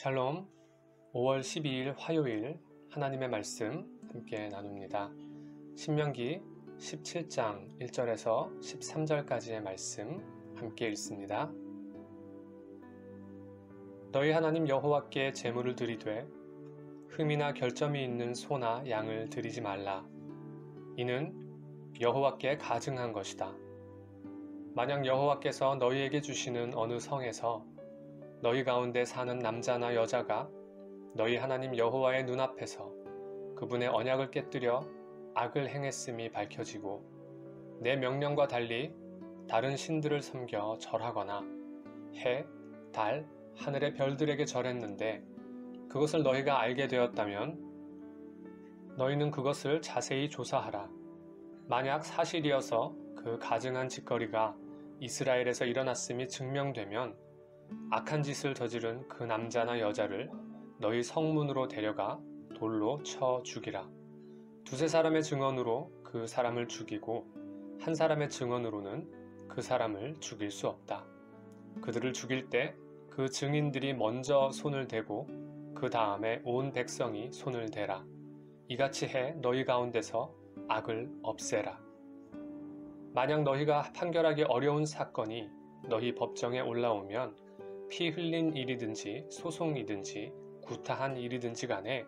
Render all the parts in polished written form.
샬롬, 5월 12일 화요일 하나님의 말씀 함께 나눕니다. 신명기 17장 1절에서 13절까지의 말씀 함께 읽습니다. 너희 하나님 여호와께 제물을 드리되 흠이나 결점이 있는 소나 양을 드리지 말라. 이는 여호와께 가증한 것이다. 만약 여호와께서 너희에게 주시는 어느 성에서 너희 가운데 사는 남자나 여자가 너희 하나님 여호와의 눈앞에서 그분의 언약을 깨뜨려 악을 행했음이 밝혀지고 내 명령과 달리 다른 신들을 섬겨 절하거나 해, 달, 하늘의 별들에게 절했는데 그것을 너희가 알게 되었다면 너희는 그것을 자세히 조사하라. 만약 사실이어서 그 가증한 짓거리가 이스라엘에서 일어났음이 증명되면 악한 짓을 저지른 그 남자나 여자를 너희 성문으로 데려가 돌로 쳐 죽이라. 두세 사람의 증언으로 그 사람을 죽이고 한 사람의 증언으로는 그 사람을 죽일 수 없다. 그들을 죽일 때 그 증인들이 먼저 손을 대고 그 다음에 온 백성이 손을 대라. 이같이 해 너희 가운데서 악을 없애라. 만약 너희가 판결하기 어려운 사건이 너희 법정에 올라오면 피 흘린 일이든지 소송이든지 구타한 일이든지 간에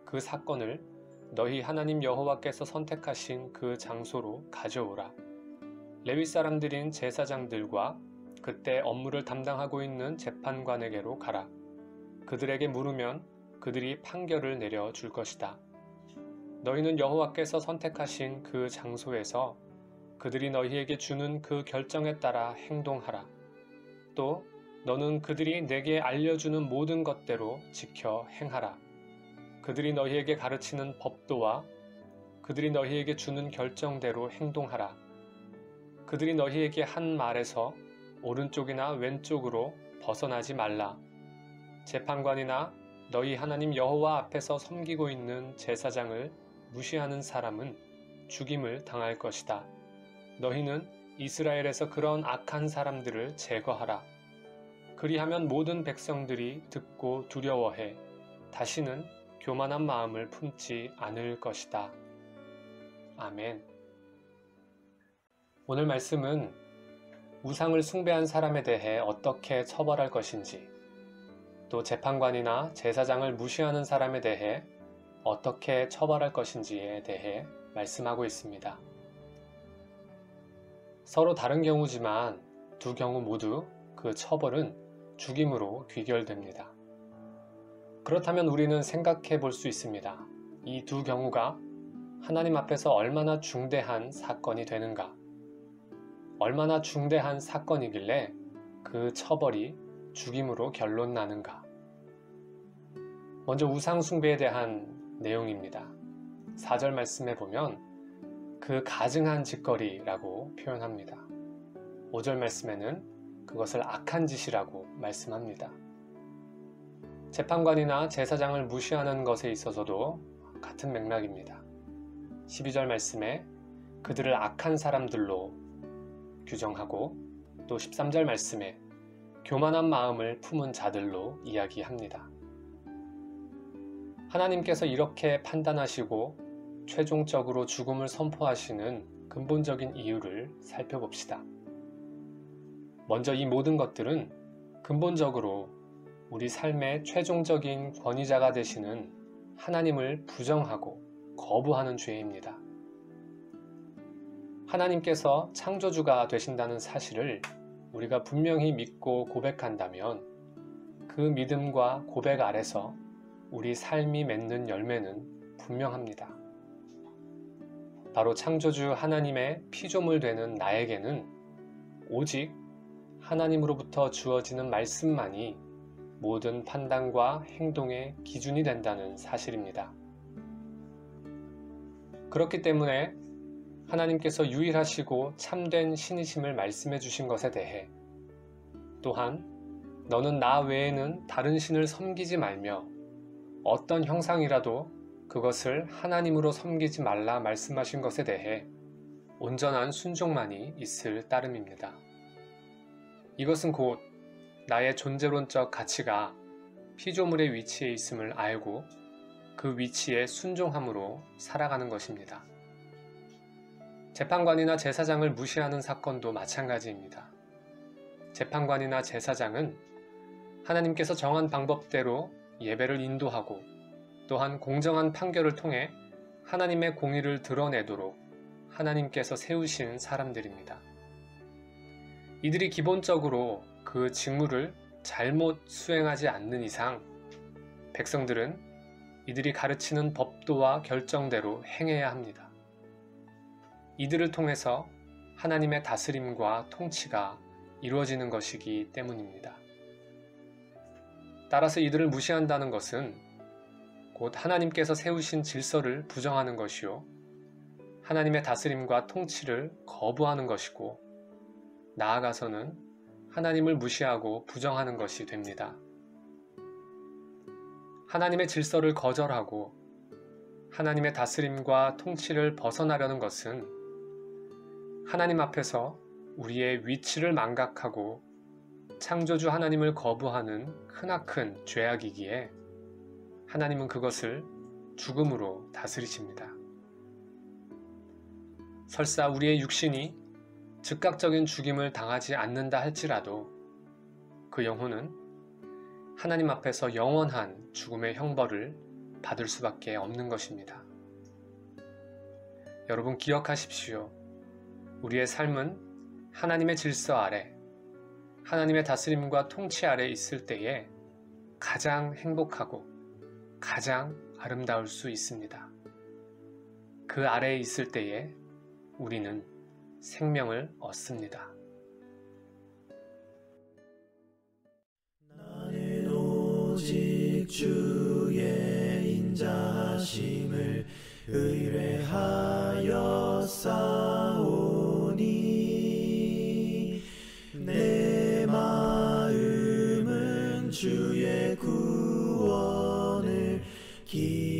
그 사건을 너희 하나님 여호와께서 선택하신 그 장소로 가져오라. 레위 사람들인 제사장들과 그때 업무를 담당하고 있는 재판관에게로 가라. 그들에게 물으면 그들이 판결을 내려줄 것이다. 너희는 여호와께서 선택하신 그 장소에서 그들이 너희에게 주는 그 결정에 따라 행동하라. 또 너는 그들이 내게 알려주는 모든 것대로 지켜 행하라. 그들이 너희에게 가르치는 법도와 그들이 너희에게 주는 결정대로 행동하라. 그들이 너희에게 한 말에서 오른쪽이나 왼쪽으로 벗어나지 말라. 재판관이나 너희 하나님 여호와 앞에서 섬기고 있는 제사장을 무시하는 사람은 죽임을 당할 것이다. 너희는 이스라엘에서 그런 악한 사람들을 제거하라. 그리하면 모든 백성들이 듣고 두려워해 다시는 교만한 마음을 품지 않을 것이다. 아멘. 오늘 말씀은 우상을 숭배한 사람에 대해 어떻게 처벌할 것인지, 또 재판관이나 제사장을 무시하는 사람에 대해 어떻게 처벌할 것인지에 대해 말씀하고 있습니다. 서로 다른 경우지만 두 경우 모두 그 처벌은 죽임으로 귀결됩니다. 그렇다면 우리는 생각해 볼 수 있습니다. 이 두 경우가 하나님 앞에서 얼마나 중대한 사건이 되는가? 얼마나 중대한 사건이길래 그 처벌이 죽임으로 결론 나는가? 먼저 우상숭배에 대한 내용입니다. 4절 말씀에 보면 그 가증한 짓거리라고 표현합니다. 5절 말씀에는 그것을 악한 짓이라고 말씀합니다. 재판관이나 제사장을 무시하는 것에 있어서도 같은 맥락입니다. 12절 말씀에 그들을 악한 사람들로 규정하고 또 13절 말씀에 교만한 마음을 품은 자들로 이야기합니다. 하나님께서 이렇게 판단하시고 최종적으로 죽음을 선포하시는 근본적인 이유를 살펴봅시다. 먼저 이 모든 것들은 근본적으로 우리 삶의 최종적인 권위자가 되시는 하나님을 부정하고 거부하는 죄입니다. 하나님께서 창조주가 되신다는 사실을 우리가 분명히 믿고 고백한다면 그 믿음과 고백 아래서 우리 삶이 맺는 열매는 분명합니다. 바로 창조주 하나님의 피조물 되는 나에게는 오직 하나님으로부터 주어지는 말씀만이 모든 판단과 행동의 기준이 된다는 사실입니다. 그렇기 때문에 하나님께서 유일하시고 참된 신이심을 말씀해 주신 것에 대해 또한 너는 나 외에는 다른 신을 섬기지 말며 어떤 형상이라도 그것을 하나님으로 섬기지 말라 말씀하신 것에 대해 온전한 순종만이 있을 따름입니다. 이것은 곧 나의 존재론적 가치가 피조물의 위치에 있음을 알고 그 위치에 순종함으로 살아가는 것입니다. 재판관이나 제사장을 무시하는 사건도 마찬가지입니다. 재판관이나 제사장은 하나님께서 정한 방법대로 예배를 인도하고 또한 공정한 판결을 통해 하나님의 공의를 드러내도록 하나님께서 세우신 사람들입니다. 이들이 기본적으로 그 직무를 잘못 수행하지 않는 이상 백성들은 이들이 가르치는 법도와 결정대로 행해야 합니다. 이들을 통해서 하나님의 다스림과 통치가 이루어지는 것이기 때문입니다. 따라서 이들을 무시한다는 것은 곧 하나님께서 세우신 질서를 부정하는 것이요, 하나님의 다스림과 통치를 거부하는 것이고, 나아가서는 하나님을 무시하고 부정하는 것이 됩니다. 하나님의 질서를 거절하고 하나님의 다스림과 통치를 벗어나려는 것은 하나님 앞에서 우리의 위치를 망각하고 창조주 하나님을 거부하는 크나큰 죄악이기에 하나님은 그것을 죽음으로 다스리십니다. 설사 우리의 육신이 즉각적인 죽임을 당하지 않는다 할지라도 그 영혼은 하나님 앞에서 영원한 죽음의 형벌을 받을 수밖에 없는 것입니다. 여러분 기억하십시오. 우리의 삶은 하나님의 질서 아래, 하나님의 다스림과 통치 아래 있을 때에 가장 행복하고 가장 아름다울 수 있습니다. 그 아래에 있을 때에 우리는 생명을 얻습니다. 나는 오직 주의 인자하심을 의뢰하여 싸우니 내 마음은 주의 구원을 기다리고